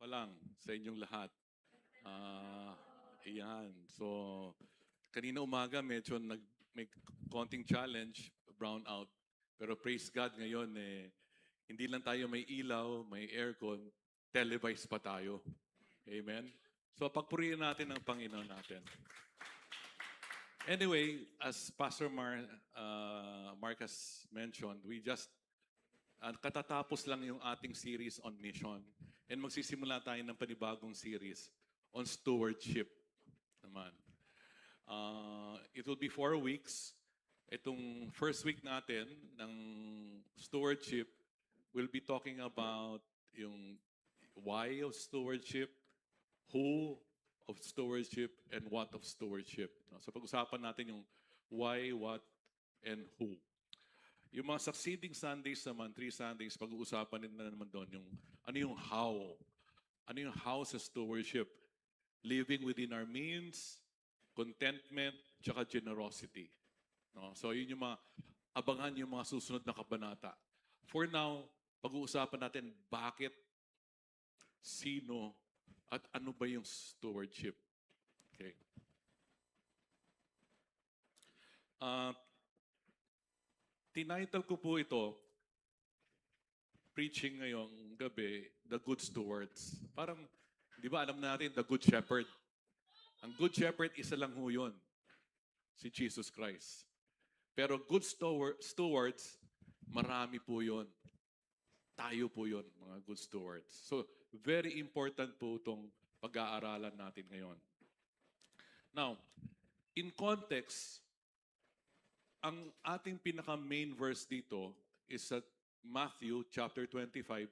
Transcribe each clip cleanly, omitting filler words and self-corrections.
pa lang sa inyong lahat. Iyan. So, kanina umaga medyo may konting challenge, brown out. Pero praise God ngayon, hindi lang tayo may ilaw, may aircon, televised pa tayo. Amen? So, pagpurihin natin ang Panginoon natin. Anyway, as Pastor Marcus mentioned, we just katatapos lang yung ating series on mission. And magsisimula tayo ng panibagong series on stewardship naman. It will be 4 weeks. Itong first week natin ng stewardship, we'll be talking about yung why of stewardship, who of stewardship, and what of stewardship. So pag-usapan natin yung why, what, and who. Yung mga succeeding Sundays naman, 3 Sundays, pag-uusapan din na naman doon yung ano yung how. Ano yung how sa stewardship? Living within our means, contentment, tsaka generosity. No? So yun yung mga, abangan yung mga susunod na kabanata. For now, pag-uusapan natin bakit, sino, at ano ba yung stewardship. Okay. Tinitle ko po ito, preaching ngayong gabi, The Good Stewards. Parang, di ba alam natin, The Good Shepherd. Ang Good Shepherd, isa lang ho yun. Si Jesus Christ. Pero good stewards, marami po yun. Tayo po yun, mga good stewards. So, very important po itong pag-aaralan natin ngayon. Now, in context, ang ating pinaka-main verse dito is at Matthew chapter 25,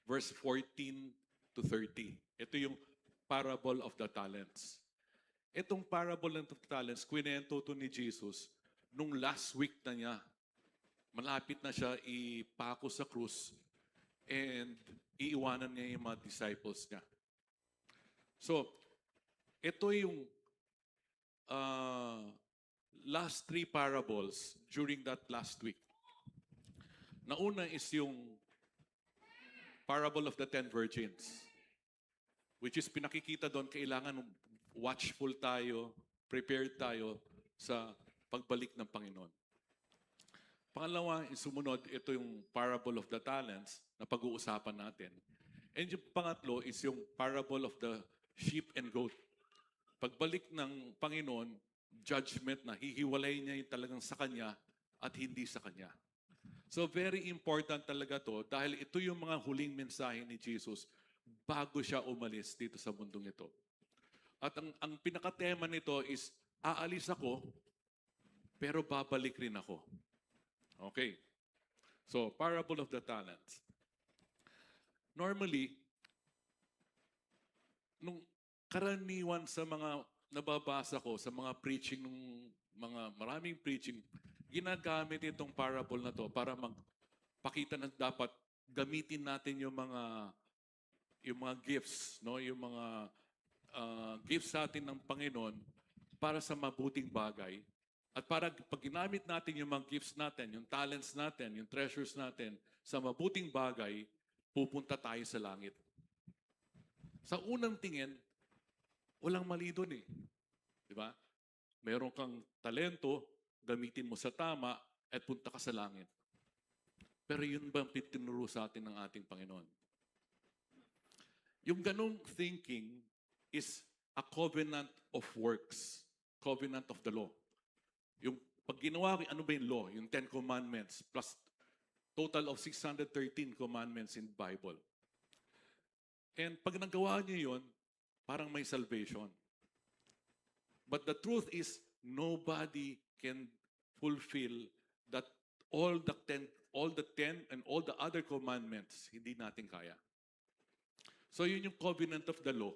verse 14 to 30. Ito yung parable of the talents. Itong parable of the talents, kwento to ni Jesus nung last week na niya. Malapit na siya ipako sa krus and iiwanan niya yung mga disciples niya. So, ito yung last 3 parables during that last week. Nauna is yung parable of the 10 virgins, which is pinakikita doon, kailangan watchful tayo, prepared tayo sa pagbalik ng Panginoon. Pangalawa, sumunod, ito yung parable of the talents na pag-uusapan natin. And yung pangatlo is yung parable of the sheep and goat. Pagbalik ng Panginoon, judgment na, hihiwalay niya yung talagang sa Kanya at hindi sa Kanya. So very important talaga to dahil ito yung mga huling mensahe ni Jesus bago siya umalis dito sa mundong ito. At ang pinakatema nito is, aalis ako, pero babalik rin ako. Okay. So, parable of the talents. Normally, nung karaniwan sa mga nababasa ko, sa mga preaching, maraming preaching, ginagamit itong parable na to para magpakita na dapat gamitin natin yung mga gifts, no? Yung mga gifts sa atin ng Panginoon para sa mabuting bagay. At para pag ginamit natin yung mga gifts natin, yung talents natin, yung treasures natin sa mabuting bagay, pupunta tayo sa langit. Sa unang tingin, walang mali doon eh. Di ba? Meron kang talento, gamitin mo sa tama, at punta ka sa langit. Pero yun ba ang tinuro sa atin ng ating Panginoon? Yung ganong thinking is a covenant of works. Covenant of the law. Yung pag ginawa ko, ano ba yung law? Yung 10 commandments plus total of 613 commandments in the Bible. And pag nagawa niyo yun, parang may salvation. But the truth is, nobody can fulfill that all the 10 and all the other commandments, hindi natin kaya. So yun yung covenant of the law.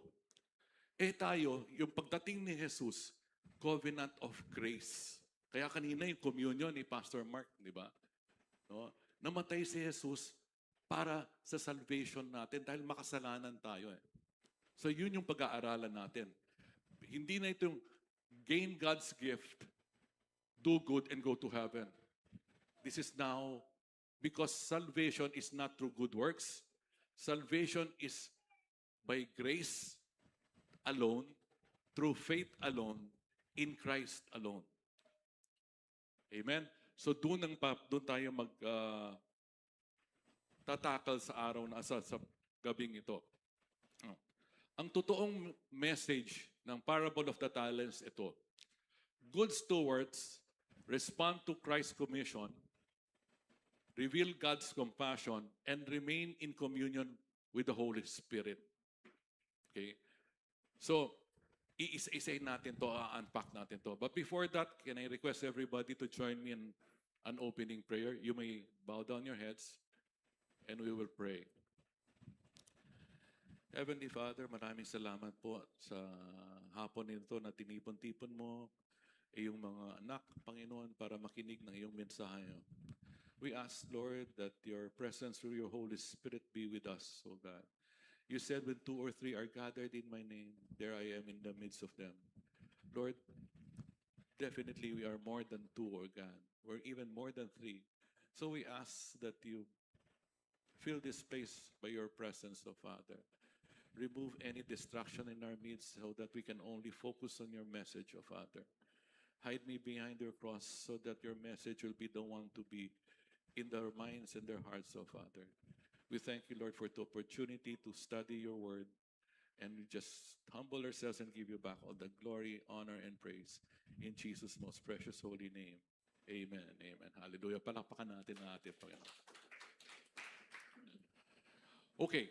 Tayo, yung pagdating ni Jesus, covenant of grace. Kaya kanina yung communion ni Pastor Mark, di ba? No? Namatay si Jesus para sa salvation natin dahil makasalanan tayo. So yun yung pag-aaralan natin. Hindi na itong gain God's gift, do good and go to heaven. This is now, because salvation is not through good works. Salvation is by grace alone, through faith alone, in Christ alone. Amen? So doon tayo tatakal sa araw na sa gabing ito. Ang totoong message ng parable of the talents ito, good stewards respond to Christ's commission, reveal God's compassion, and remain in communion with the Holy Spirit. Okay? So, iisa-isayin natin to, unpack natin to. But before that, can I request everybody to join me in an opening prayer? You may bow down your heads and we will pray. Heavenly Father, maraming salamat po sa hapon nito na tinipon-tipon mo iyong mga anak, Panginoon, para makinig ng iyong mensahe. We ask, Lord, that your presence through your Holy Spirit be with us, O God. You said when 2 or 3 are gathered in my name, there I am in the midst of them. Lord, definitely we are more than 2, O God. We're even more than 3. So we ask that you fill this place by your presence, O Father. Remove any distraction in our midst so that we can only focus on your message, O Father. Hide me behind your cross so that your message will be the one to be in their minds and their hearts, O Father. We thank you, Lord, for the opportunity to study your word, and we just humble ourselves and give you back all the glory, honor, and praise. In Jesus' most precious holy name. Amen. Amen. Hallelujah. Palakpakan natin ang ating Panginoon. Okay.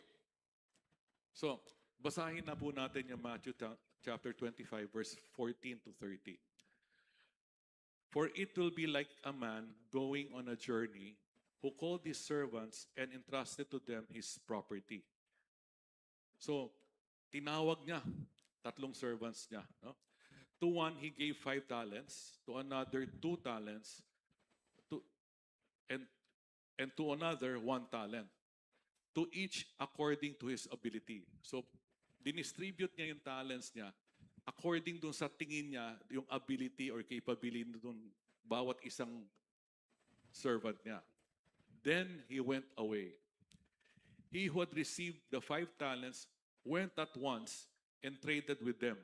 So, basahin na po natin yung Matthew chapter 25, verse 14 to 30. For it will be like a man going on a journey who called his servants and entrusted to them his property. So, tinawag niya, 3 servants niya. No? To one, he gave 5 talents. To another, 2 talents. And to another, 1 talent. To each according to his ability. So, dinistribute niya yung talents niya according dun sa tingin niya, yung ability or capability dun bawat isang servant niya. Then he went away. He who had received the 5 talents went at once and traded with them.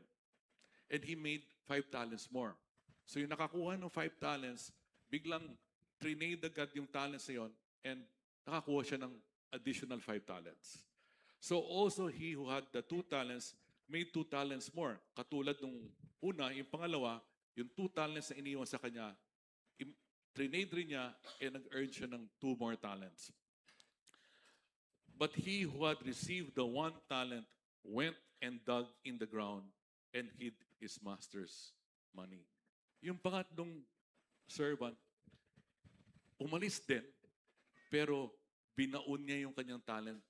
And he made 5 talents more. So yung nakakuha ng 5 talents, biglang trinade agad yung talents na yun and nakakuha siya ng additional 5 talents. So also he who had the 2 talents made 2 talents more. Katulad nung una, yung pangalawa, yung 2 talents na iniwan sa kanya, trinade rin niya and nag-earn siya ng 2 more talents. But he who had received the 1 talent went and dug in the ground and hid his master's money. Yung pangatlong servant, umalis din, pero binaon niya yung kanyang talent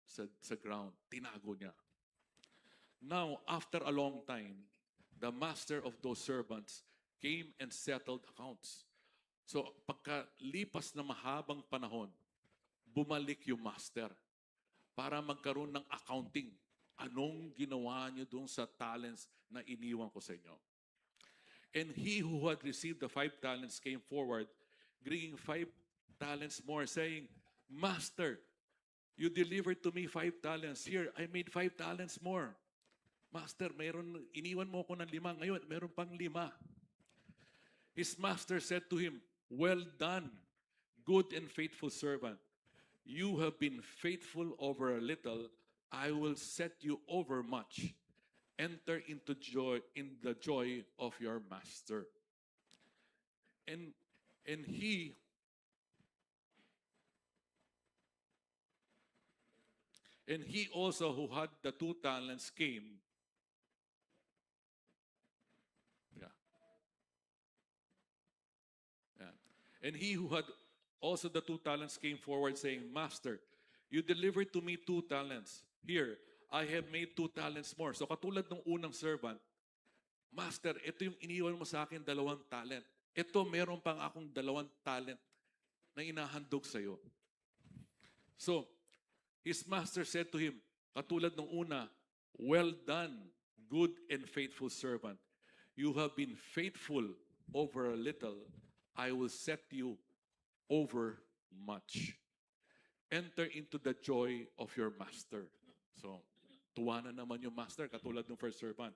sa ground. Tinago niya. Now, after a long time, the master of those servants came and settled accounts. So, pagkalipas na mahabang panahon, bumalik yung master para magkaroon ng accounting. Anong ginawa niyo doon sa talents na iniwan ko sa inyo? And he who had received the 5 talents came forward, bringing 5 talents more, saying, Master, you delivered to me 5 talents. Here, I made 5 talents more. Master, iniwan mo ko ng 5. Ngayon, meron pang 5. His master said to him, Well done, good and faithful servant. You have been faithful over a little. I will set you over much. Enter into the joy of your master. And he also who had the 2 talents came. And he who had also the 2 talents came forward saying, Master, you delivered to me 2 talents. Here, I have made 2 talents more. So katulad ng unang servant, Master, ito yung iniwan mo sa akin 2 talent. Ito, meron pang akong 2 talent na inahandog sa iyo. So, his master said to him, katulad ng una, Well done, good and faithful servant. You have been faithful over a little. I will set you over much. Enter into the joy of your master. So, Tuwa na naman yung master, katulad ng first servant.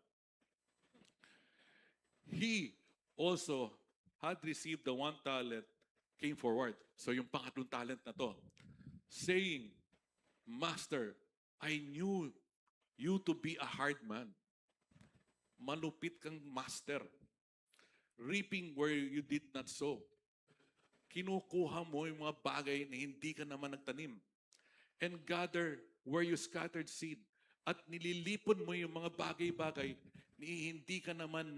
He also had received the 1 talent, came forward. So yung pangatlong talent na to, saying, Master, I knew you to be a hard man. Malupit kang master. Reaping where you did not sow. Kinukuha mo yung mga bagay na hindi ka naman nagtanim. And gather where you scattered seed. At nililipon mo yung mga bagay-bagay ni hindi ka naman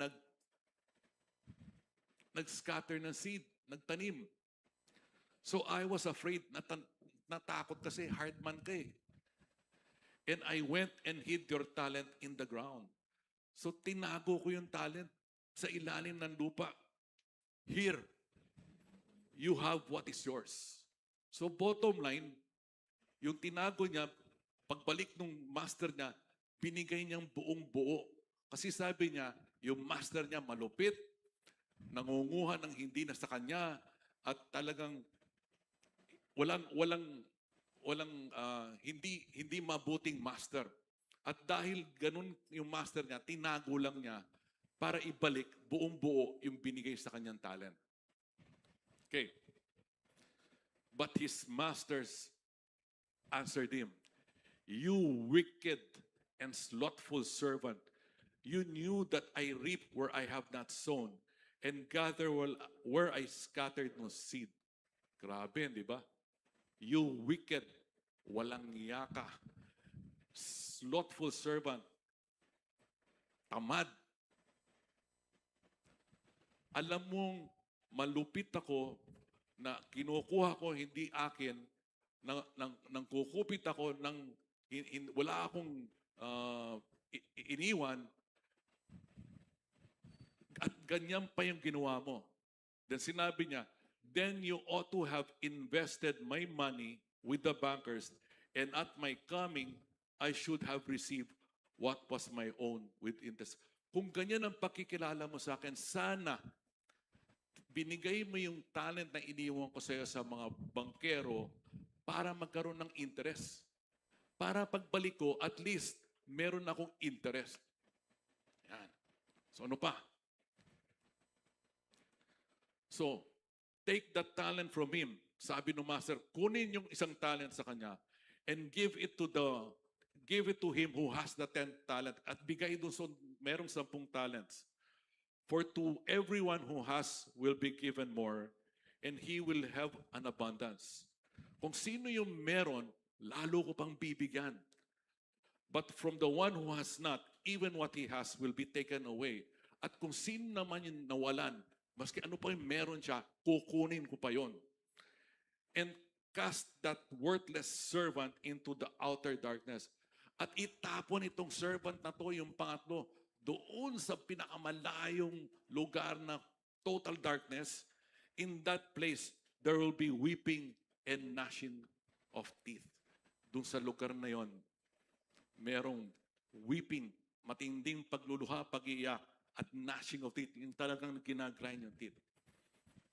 nag-scatter ng seed, nagtanim. So I was afraid, natakot kasi hard man ka eh. And I went and hid your talent in the ground. So tinago ko yung talent sa ilalim ng lupa. Here, you have what is yours. So bottom line, yung tinago niya, pagbalik ng master niya, binigay niyang buong buo. Kasi sabi niya, yung master niya malupit, nangunguha ng hindi na sa kanya, at talagang hindi mabuting master. At dahil ganun yung master niya, tinago lang niya para ibalik buong buo yung binigay sa kanyang talent. Okay. But his masters answered him, You wicked and slothful servant, you knew that I reap where I have not sown, and gather where I scattered no seed. Grabe, di ba? You wicked, walang niya ka, slothful servant, tamad. Alam mong malupit ako na kinukuha ko hindi akin, nang kukupit ako, wala akong iniwan, at ganyan pa yung ginawa mo. Then sinabi niya, Then you ought to have invested my money with the bankers, and at my coming, I should have received what was my own with interest. Kung ganyan ang pakikilala mo sa akin, sana binigay mo yung talent na iniwan ko sa iyo sa mga bankero para magkaroon ng interest. Para pagbalik ko, at least, meron akong interest. Yan. So ano pa? So, take that talent from him. Sabi ng master, kunin yung isang talent sa kanya and give it to him who has the 10 talent at bigay doon sa merong 10 talents. For to everyone who has will be given more, and he will have an abundance. Kung sino yung meron, lalo ko pang bibigyan. But from the one who has not, even what he has will be taken away. At kung sino naman yung nawalan, maski ano pa yung meron siya, kukunin ko pa yon. And cast that worthless servant into the outer darkness. At itapon itong servant na to, yung pangatlo, doon sa pinakamalayong lugar na total darkness. In that place, there will be weeping and gnashing of teeth. Doon sa lugar na yon, merong weeping, matinding pagluluha, pag-iiyak, at gnashing of teeth. Yung talagang ginagrind yung teeth.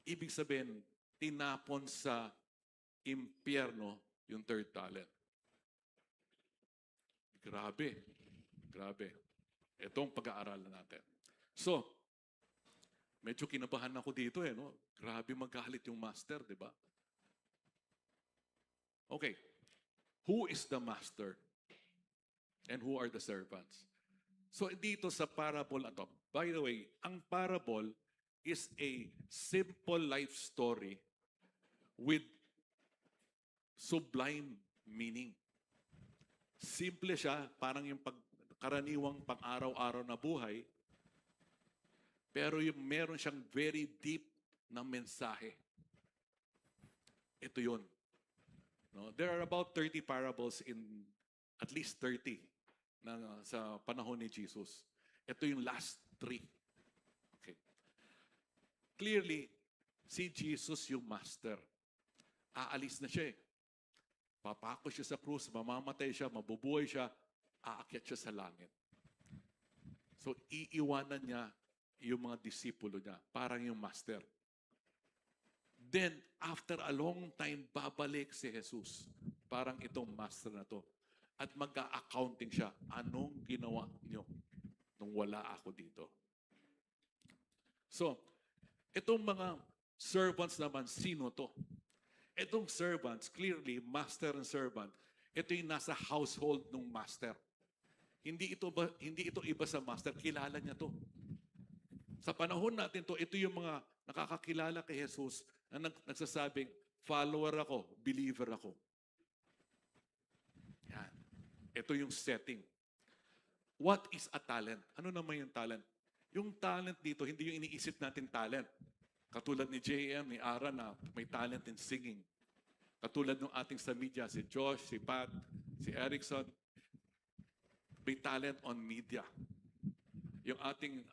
Ibig sabihin, tinapon sa impyerno yung third talent. Grabe. Grabe. Ito ang pag-aaralan natin. So, medyo kinabahan ako dito eh, no? Grabe magalit yung master, di ba? Okay. Who is the master? And who are the servants? So, dito sa parable na to, by the way, ang parable is a simple life story with sublime meaning. Simple siya, parang yung karaniwang pang-araw-araw na buhay, pero yung meron siyang very deep na mensahe. Ito yun. No? There are about 30 parables in at least 30 na sa panahon ni Jesus. Ito yung last 3. Okay. Clearly, si Jesus yung master. Aalis na siya eh. Papako siya sa krus, mamamatay siya, mabubuhay siya, aakyat siya sa langit. So, iiwanan niya yung mga disipulo niya, parang yung master. Then, after a long time, babalik si Jesus. Parang itong master na to. at mag-accounting siya. Anong ginawa niyo nung wala ako dito? So, itong mga servants naman, sino to? Itong servants, clearly, master and servant, ito yung nasa household ng master. Hindi ito iba sa master, kilala niya to. Sa panahon natin to, ito yung mga nakakakilala kay Jesus na nagsasabing, follower ako, believer ako. Yan. Ito yung setting. What is a talent? Ano naman yung talent? Yung talent dito, hindi yung iniisip natin talent. Katulad ni JM, ni Ara na may talent in singing. Katulad ng ating sa media, si Josh, si Pat, si Erickson, may talent on media. Yung ating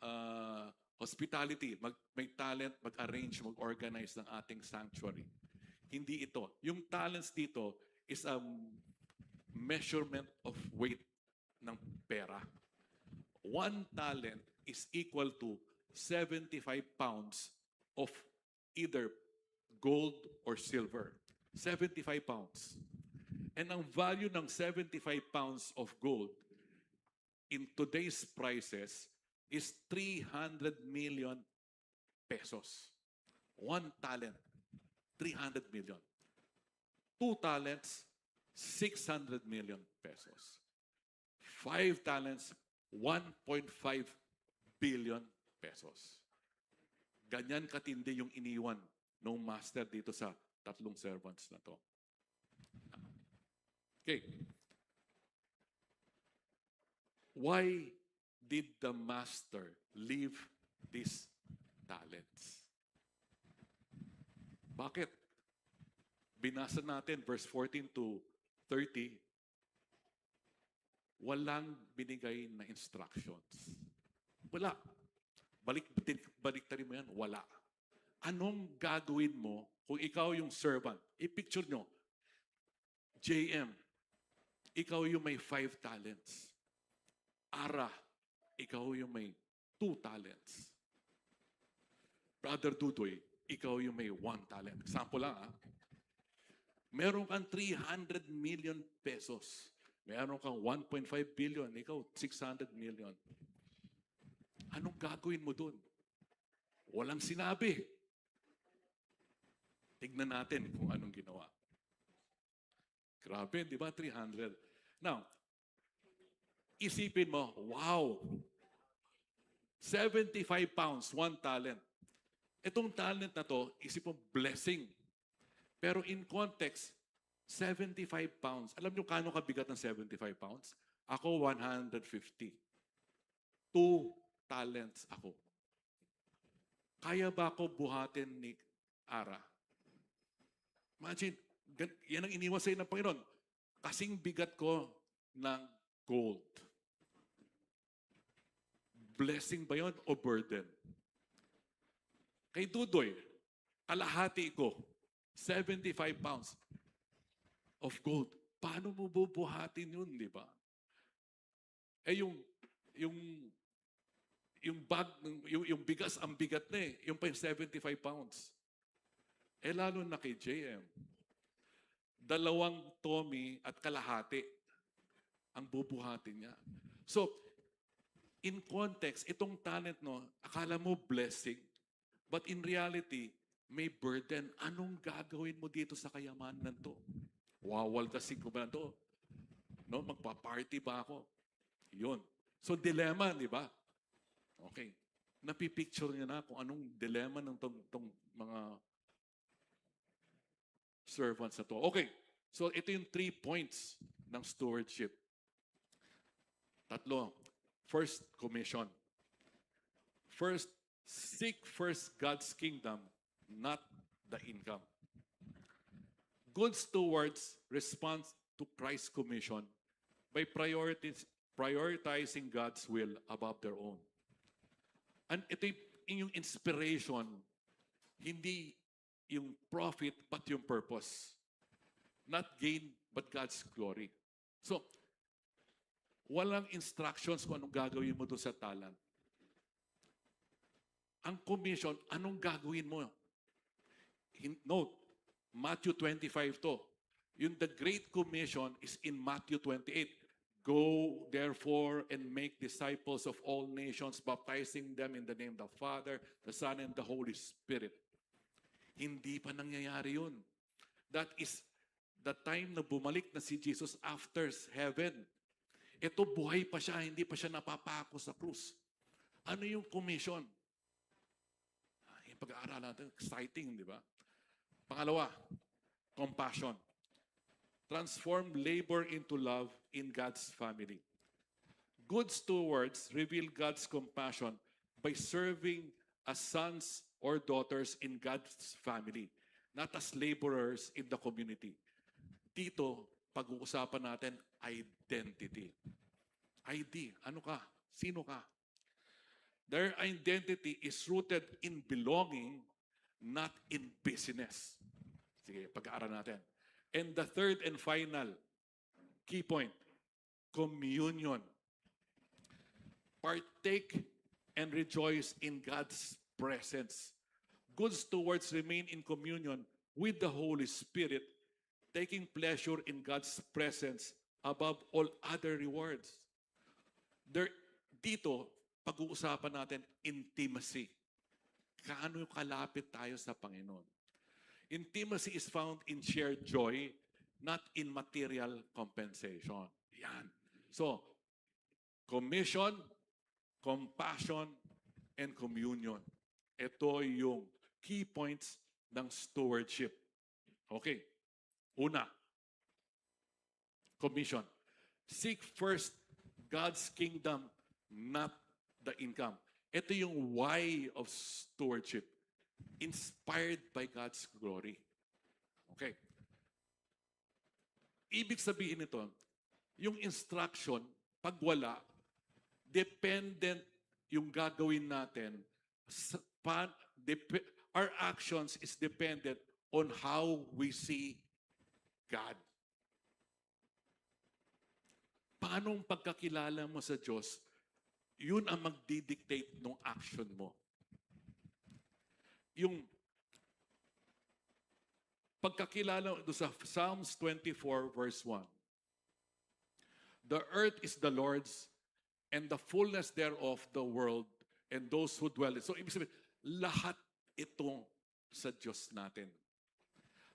hospitality, may talent mag-arrange, mag-organize ng ating sanctuary. Hindi ito. Yung talents dito is a measurement of weight ng pera. 1 talent is equal to 75 pounds of either gold or silver. 75 pounds. And ang value ng 75 pounds of gold in today's prices is 300 million pesos. 1 talent, 300 million. 2 talents, 600 million pesos. 5 talents, 1.5 billion pesos. Ganyan katindi yung iniwan ng master dito sa 3 servants na to. Okay. Why did the master leave these talents? Bakit? Binasa natin verse 14 to 30. Walang binigay na instructions. Wala. Baliktarin mo yan, wala. Anong gagawin mo kung ikaw yung servant? I-picture nyo, JM, ikaw yung may 5 talents. Ara, ikaw yung may 2 talents. Brother Dudoy, ikaw yung may 1 talent. Example lang, ha? Meron kang 300 million pesos. Meron kang 1.5 billion. Ikaw, 600 million. Anong gagawin mo dun? Walang sinabi. Tignan natin kung anong ginawa. Grabe, di ba? 300. Now, isipin mo, wow! 75 pounds, 1 talent. Itong talent na to, isip mo, blessing. Pero in context, 75 pounds. Alam niyo kano kabigat ng 75 pounds? Ako, 150. 2 talents ako. Kaya ba ako buhatin ni Ara? Imagine, yan ang iniwan sa'yo ng Panginoon. Kasing bigat ko ng gold. Blessing ba yun o burden? Kay Dudoy, kalahati ko, 75 pounds of gold. Paano mo bubuhatin yun, di ba? Eh yung bag, yung bigas, ang bigat na eh. Yung pa yung 75 pounds. Eh lalo na kay JM. 2 Tommy at kalahati ang bubuhatin niya. So, in context, itong talent, no, akala mo blessing, but in reality, may burden. Anong gagawin mo dito sa kayamanan to? Wawaldasin ko ba na to? No, magpa-party ba ako? Yun. So, dilemma, di ba? Okay. Napipicture niya na kung anong dilemma ng tong mga servants na to. Okay. So, ito yung 3 points ng stewardship. 3. First, commission. First, seek first God's kingdom, not the income. Good stewards respond to Christ's commission by prioritizing God's will above their own. And ito yung inspiration, hindi yung profit, but yung purpose. Not gain, but God's glory. So, walang instructions kung anong gagawin mo doon sa talent. Ang commission, anong gagawin mo? Note, Matthew 25 to. the Great Commission is in Matthew 28. Go, therefore, and make disciples of all nations, baptizing them in the name of the Father, the Son, and the Holy Spirit. Hindi pa nangyayari yun. That is the time na bumalik na si Jesus after heaven. Ito, buhay pa siya, hindi pa siya napapako sa krus. Ano yung commission? Yung pag-aaralan natin, exciting, di ba? Pangalawa, compassion. Transform labor into love in God's family. Good stewards reveal God's compassion by serving as sons or daughters in God's family, not as laborers in the community. Dito, pag-uusapan natin, identity. ID, ano ka? Sino ka? Their identity is rooted in belonging, not in business. Sige, pag-aaral natin. And the third and final key point, communion. Partake and rejoice in God's presence. Good stewards remain in communion with the Holy Spirit, taking pleasure in God's presence above all other rewards. Dito, pag-uusapan natin, intimacy. Kaano kalapit tayo sa Panginoon? Intimacy is found in shared joy, not in material compensation. Yan. So, commission, compassion, and communion. Ito yung key points ng stewardship. Okay. Una, commission. Seek first God's kingdom, not the income. Ito yung why of stewardship. Inspired by God's glory. Okay. Ibig sabihin nito, yung instruction, pag wala, dependent yung gagawin natin. Our actions is dependent on how we see God. Paano ang pagkakilala mo sa Diyos, yun ang magdidictate ng action mo. Yung pagkakilala doon sa Psalms 24 verse 1. The earth is the Lord's and the fullness thereof the world and those who dwell in. So ibig sabihin, lahat ito sa Diyos natin.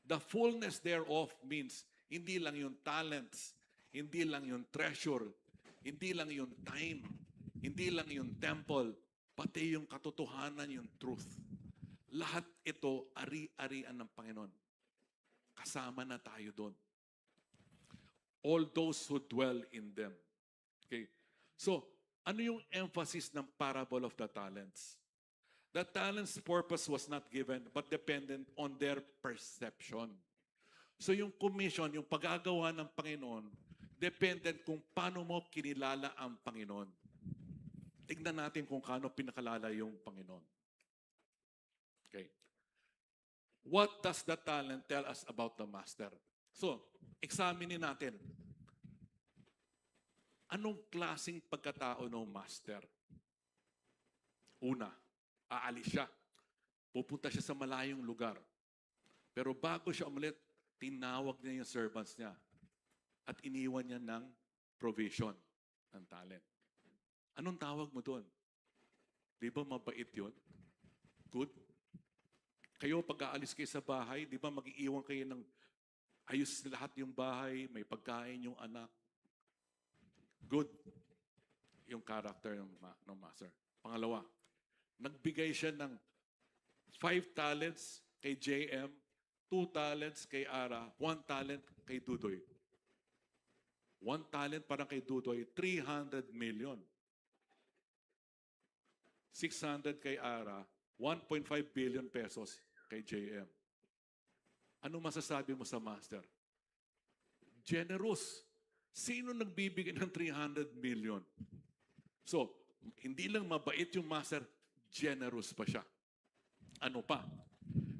The fullness thereof means hindi lang yung talents, hindi lang yung treasure, hindi lang yung time, hindi lang yung temple, pati yung katotohanan, yung truth. Lahat ito, ari-arian ng Panginoon. Kasama na tayo doon. All those who dwell in them. Okay. So, ano yung emphasis ng parable of the talents? The talents' purpose was not given but dependent on their perception. So yung commission, yung pagagawa ng Panginoon, dependent kung paano mo kinilala ang Panginoon. Tignan natin kung paano pinakalala yung Panginoon. Okay. What does the talent tell us about the master? So, examinin natin. Anong klaseng pagkatao ng master? Una, aalis siya. Pupunta siya sa malayong lugar. Pero bago siya umalit, tinawag niya yung servants niya at iniwan niya ng provision, ng talent. Anong tawag mo doon? Di ba mabait yun? Good? Kayo, pag aalis kayo sa bahay, di ba mag-iiwan kayo ng ayos lahat yung bahay, may pagkain yung anak. Good. Yung character ng master. Pangalawa, nagbigay siya ng 5 talents kay JM, 2 talents kay Ara, 1 talent kay Dudoy. 1 talent parang kay Dudoy, 300 million. 600 kay Ara, 1.5 billion pesos kay JM. Ano masasabi mo sa master? Generous. Sino nagbibigay ng 300 million? So, hindi lang mabait yung master, generous pa siya. Ano pa?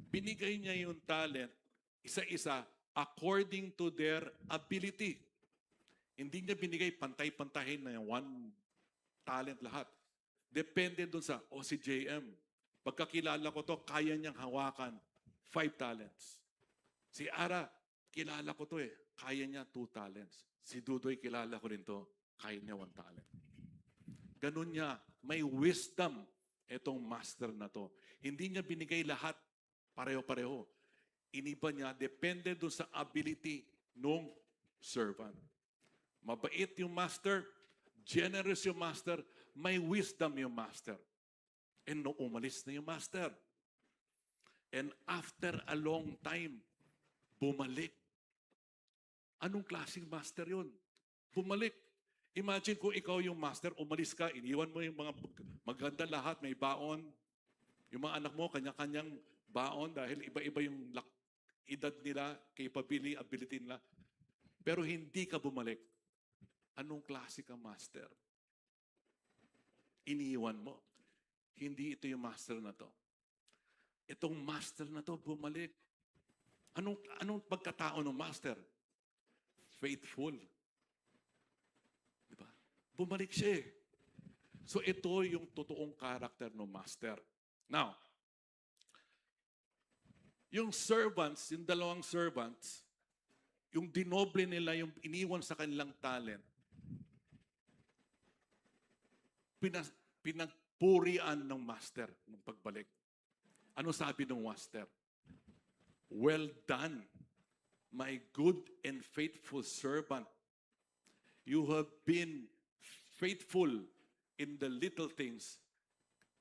Binigay niya yung talent, isa-isa, according to their ability. Hindi niya binigay pantay-pantahin na 1 talent lahat. Depende dun sa, si JM, pagkakilala ko to, kaya niyang hawakan 5 talents. Si Ara, kilala ko to eh. Kaya niya 2 talents. Si Dudoy, kilala ko rin to. Kaya niya 1 talent. Ganun niya. May wisdom itong master na to. Hindi niya binigay lahat pareho-pareho. Iniba niya, depende doon sa ability nung servant. Mabait yung master, generous yung master, may wisdom yung master. And no, umalis na yung master. And after a long time, bumalik. Anong klaseng master yun? Bumalik. Imagine kung ikaw yung master, umalis ka, iniwan mo yung mga maganda lahat, may baon. Yung mga anak mo, kanya-kanyang baon dahil iba-iba yung edad nila, capability, ability nila. Pero hindi ka bumalik. Anong klase ka master? Iniwan mo. Hindi ito yung master na to. Itong master na to, bumalik. Anong pagkatao ng master? Faithful. Diba? Bumalik siya eh. So ito yung totoong karakter ng master. Now, yung servants, yung 2 servants, yung dinoble nila, yung iniwan sa kanilang talent, pinagpurian ng master ng pagbalik. Ano sabi ng master? Well done, my good and faithful servant. You have been faithful in the little things.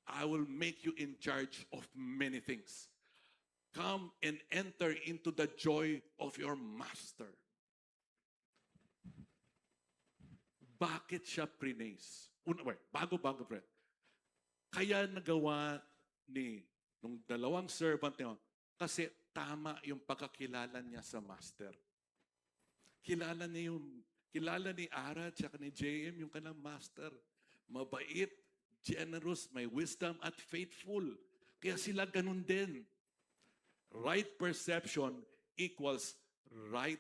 I will make you in charge of many things. Come and enter into the joy of your master. Bakit siya prinace? Bago, Fred. Kaya nagawa nung 2 servant niya, kasi tama yung pagkakilala niya sa master. Kilala ni Ara at ni JM yung kanilang master. Mabait, generous, may wisdom at faithful. Kaya sila ganun din. Right perception equals right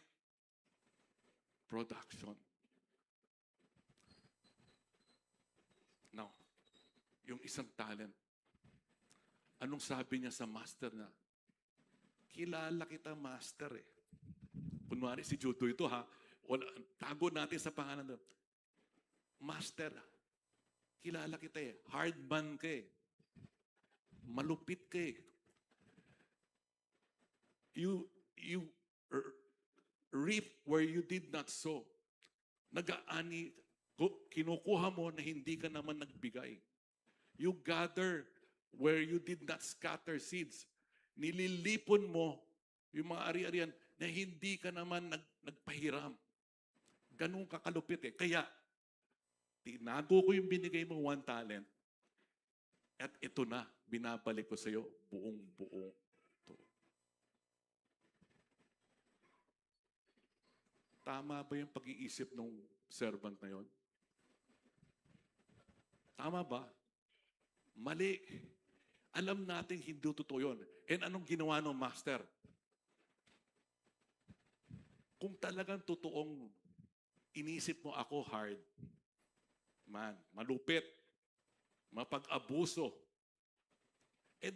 production. Now, yung isang talent, anong sabi niya sa master na? Kilala kita, master eh. Kunwari si Judo ito ha, tago natin sa pangalan doon. Master, kilala kita eh. Hard man ka eh. Malupit ka eh. You reap where you did not sow. Nag-aani, kinukuha mo na hindi ka naman nagbigay. You gather where you did not scatter seeds. Nililipon mo yung mga ari-arian na hindi ka naman nagpahiram. Ganun ka kalupit eh. Kaya, tinago ko yung binigay mo 1 talent at ito na, binabalik ko sa iyo buong-buo. Tama ba yung pag-iisip ng servant na yon? Tama ba? Mali. Alam natin hindi totoo yun. And anong ginawa ng master? Kung talagang totoong inisip mo ako hard, man, malupit, mapag-abuso,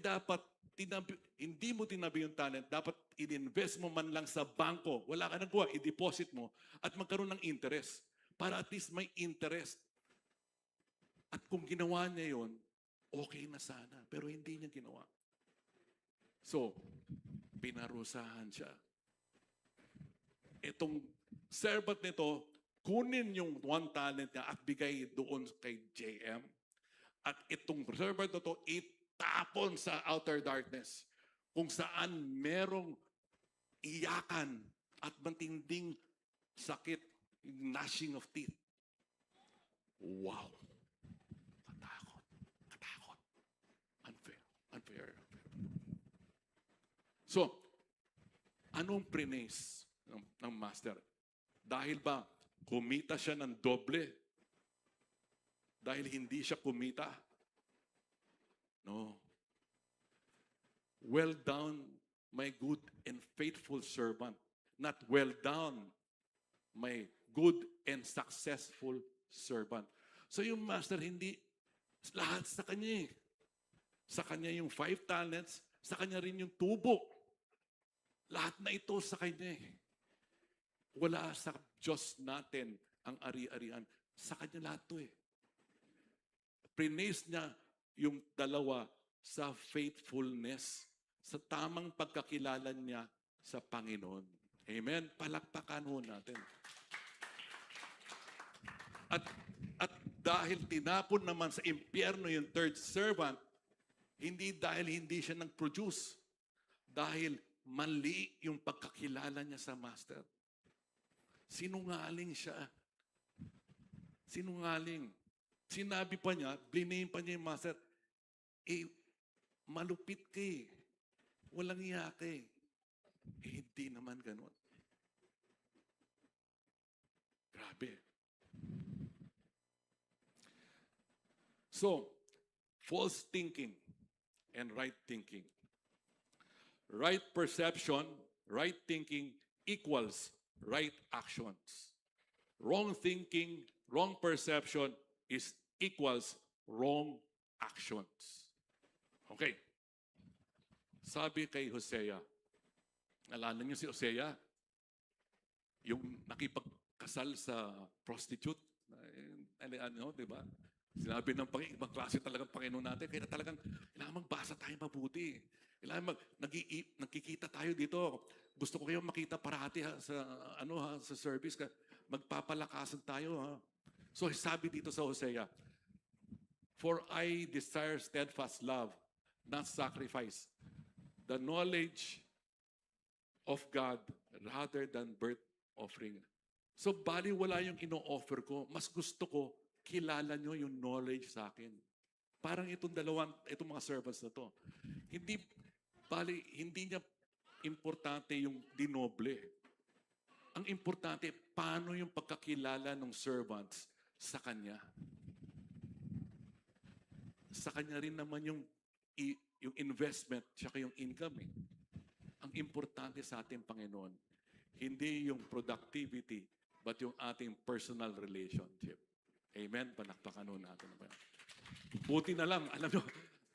dapat hindi mo tinabi yung talent, dapat i-invest mo man lang sa bangko. Wala ka nagawa, i-deposit mo at magkaroon ng interest. Para at least may interest. At kung ginawa niya yun, okay na sana. Pero hindi niya ginawa. So, pinarusahan siya. Itong servant nito, kunin yung 1 talent niya at bigay doon kay JM. At itong servant na to, itapon sa outer darkness kung saan merong iyakan at matinding sakit, gnashing of teeth. Wow. Katakot. Unfair. So, anong prinace ng master? Dahil ba kumita siya ng doble? Dahil hindi siya kumita? No. Well done, my good and faithful servant. Not well done, my good and successful servant. So yung master, hindi lahat sa kanya eh. Sa kanya yung 5 talents, sa kanya rin yung tubo. Lahat na ito sa kanya eh. Wala sa Diyos natin ang ari-arian. Sa Kanya lahat to eh. Prinace niya yung dalawa sa faithfulness, sa tamang pagkakilala niya sa Panginoon. Amen? Palakpakan ho natin. At dahil tinapon naman sa impyerno yung third servant, hindi dahil hindi siya nag-produce, dahil mali yung pagkakilala niya sa master. Sinungaling siya. Sinungaling. Sinabi pa niya, blame pa niya yung master, malupit ka eh. Walang iya ka eh. Hindi naman ganun. Grabe. So, false thinking and right thinking. Right perception, right thinking equals right actions. Wrong thinking, wrong perception is equals wrong actions. Okay. Sabi kay Hosea, nalala niyo si Hosea? Yung nakipagkasal sa prostitute, di ba? Sinabi ng Panginoon, ibang klase talagang Panginoon natin. Kaya talagang kailangan magbasa tayo mabuti. Kailangan nagkikita tayo dito. Gusto ko kayong makita parati sa service. Magpapalakasan tayo. Ha? So sabi dito sa Hosea, for I desire steadfast love, not sacrifice, the knowledge of God rather than burnt offering. So bali wala yung ino-offer ko. Mas gusto ko, kilala nyo yung knowledge sa akin. Parang itong mga servants na to. Hindi niya importante yung dinoble. Ang importante, paano yung pagkakilala ng servants sa kanya. Sa kanya rin naman yung investment tsaka yung income. Eh. Ang importante sa ating Panginoon, hindi yung productivity, but yung ating personal relationship. Amen? Panakpakan nun natin. Buti na lang, alam nyo,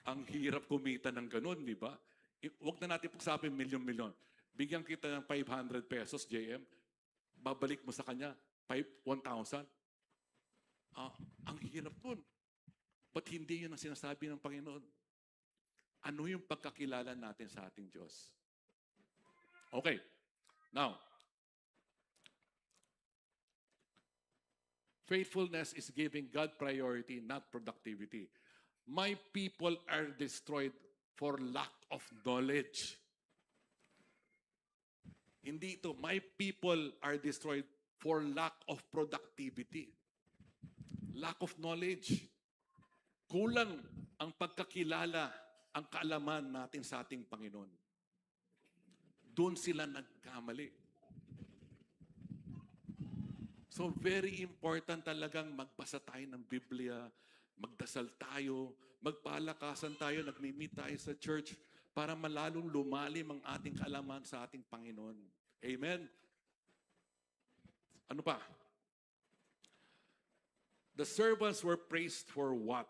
ang hirap kumita ng ganun, di ba? Huwag na natin pagsapin milyon-milyon. Bigyan kita ng 500 pesos, JM. Babalik mo sa kanya, 1,000. Ang hirap nun. Ba't hindi yun ang sinasabi ng Panginoon? Ano yung pagkakilala natin sa ating Diyos? Okay. Now, faithfulness is giving God priority, not productivity. My people are destroyed for lack of knowledge. Hindi ito, my people are destroyed for lack of productivity. Lack of knowledge. Kulang ang pagkakilala, ang kaalaman natin sa ating Panginoon. Doon sila nagkamali. So very important talagang magbasa tayo ng Biblia, magdasal tayo, magpalakasan tayo, nagmi-meet tayo sa church para malalong lumalim ang ating kaalaman sa ating Panginoon. Amen? Ano pa? The servants were praised for what?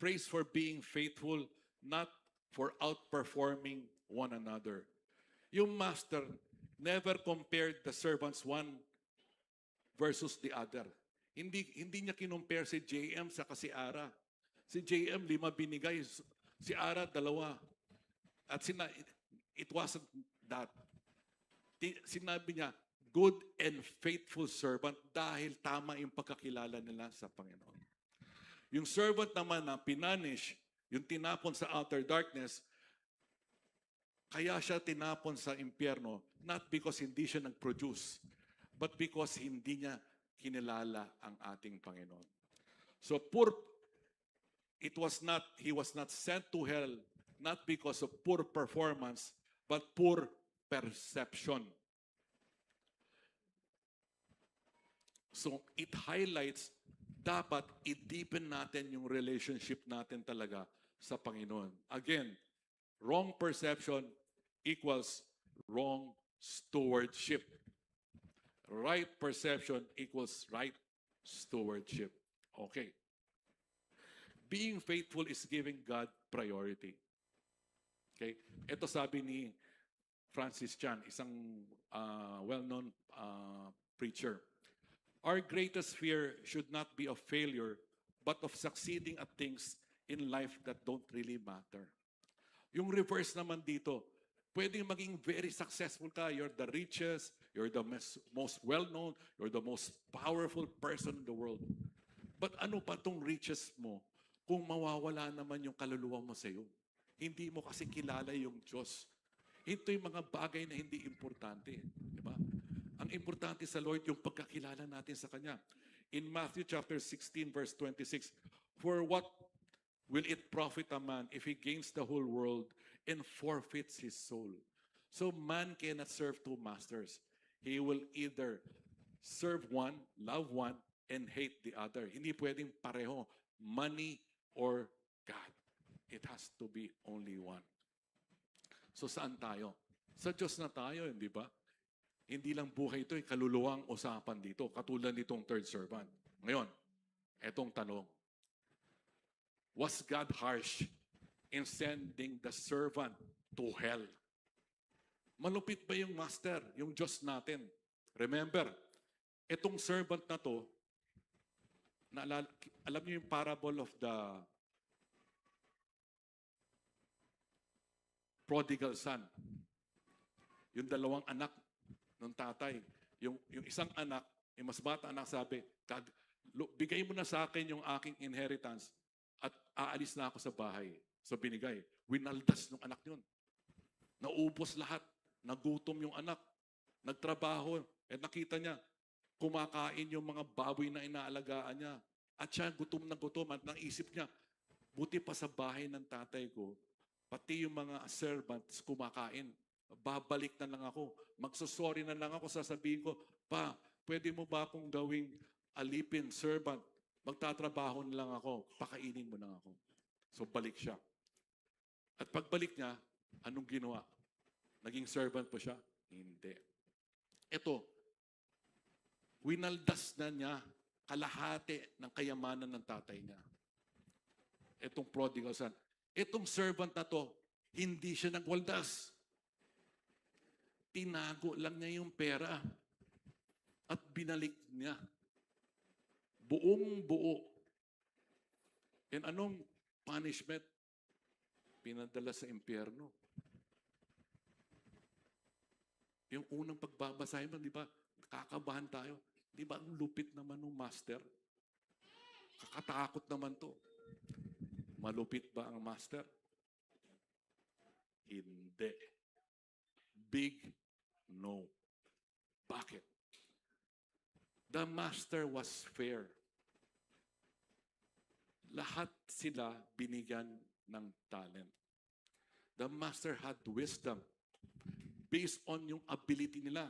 Praised for being faithful, not for outperforming one another. Yung master never compared the servants one versus the other. Hindi niya kinumpare si JM sa si Ara. Si JM, 5 binigay. Si Ara, 2. At it wasn't that. Sinabi niya, good and faithful servant dahil tama yung pagkakilala nila sa Panginoon. Yung servant naman na pinanish, yung tinapon sa outer darkness, kaya siya tinapon sa impyerno, not because hindi siya nag-produce, but because hindi niya kinilala ang ating Panginoon. So he was not sent to hell not because of poor performance, but poor perception. So it highlights, dapat i-deepen natin yung relationship natin talaga sa Panginoon. Again, wrong perception equals wrong stewardship. Right perception equals right stewardship. Okay. Being faithful is giving God priority. Okay? Ito sabi ni Francis Chan, isang well-known preacher. Our greatest fear should not be of failure, but of succeeding at things in life that don't really matter. Yung reverse naman dito, pwedeng maging very successful ka. You're the richest, you're the most well-known, you're the most powerful person in the world. But ano pa tong riches mo kung mawawala naman yung kaluluwa mo sa iyo? Hindi mo kasi kilala yung Diyos. Ito yung mga bagay na hindi importante. Di ba? Ang importante sa Lord, yung pagkakilala natin sa Kanya. In Matthew chapter 16, verse 26, for what will it profit a man if he gains the whole world and forfeits his soul? So man cannot serve two masters. He will either serve one, love one, and hate the other. Hindi pwedeng pareho, money or God. It has to be only one. So saan tayo? Sa Diyos na tayo, hindi ba? Hindi lang buhay ito, kaluluwang usapan dito, katulad nitong third servant. Ngayon, etong tanong. Was God harsh in sending the servant to hell? Malupit ba yung master, yung Diyos natin? Remember, itong servant na to, alam niyo yung parable of the prodigal son. Yung dalawang anak ng tatay. Yung isang anak, yung mas bata anak sabi, bigay mo na sa akin yung aking inheritance at aalis na ako sa bahay. So binigay. Winaldas ng anak yun. Naubos lahat. Nagutom yung anak. Nagtrabaho. At nakita niya, kumakain yung mga baboy na inaalagaan niya. At siya gutom na gutom. At naisip niya, buti pa sa bahay ng tatay ko, pati yung mga servants kumakain. Babalik na lang ako. Magsusorry na lang ako. Sasabihin ko, pa, pwede mo ba akong gawing alipin, servant? Magtatrabaho na lang ako. Pakainin mo na ako. So balik siya. At pagbalik niya, anong ginawa? Naging servant po siya? Hindi. Ito, winaldas na niya kalahati ng kayamanan ng tatay niya. Itong prodigal son. Itong servant na to, hindi siya nagwaldas. Tinago lang niya yung pera at binalik niya. Buong buo. And anong punishment? Pinadala sa impyerno. Yung unang pagbabasahin mo, di ba? Kakabahan tayo. Di ba ang lupit naman ng master? Kakatakot naman to. Malupit ba ang master? Hindi. Big no. Bakit? The master was fair. Lahat sila binigyan ng talent. The master had wisdom based on yung ability nila.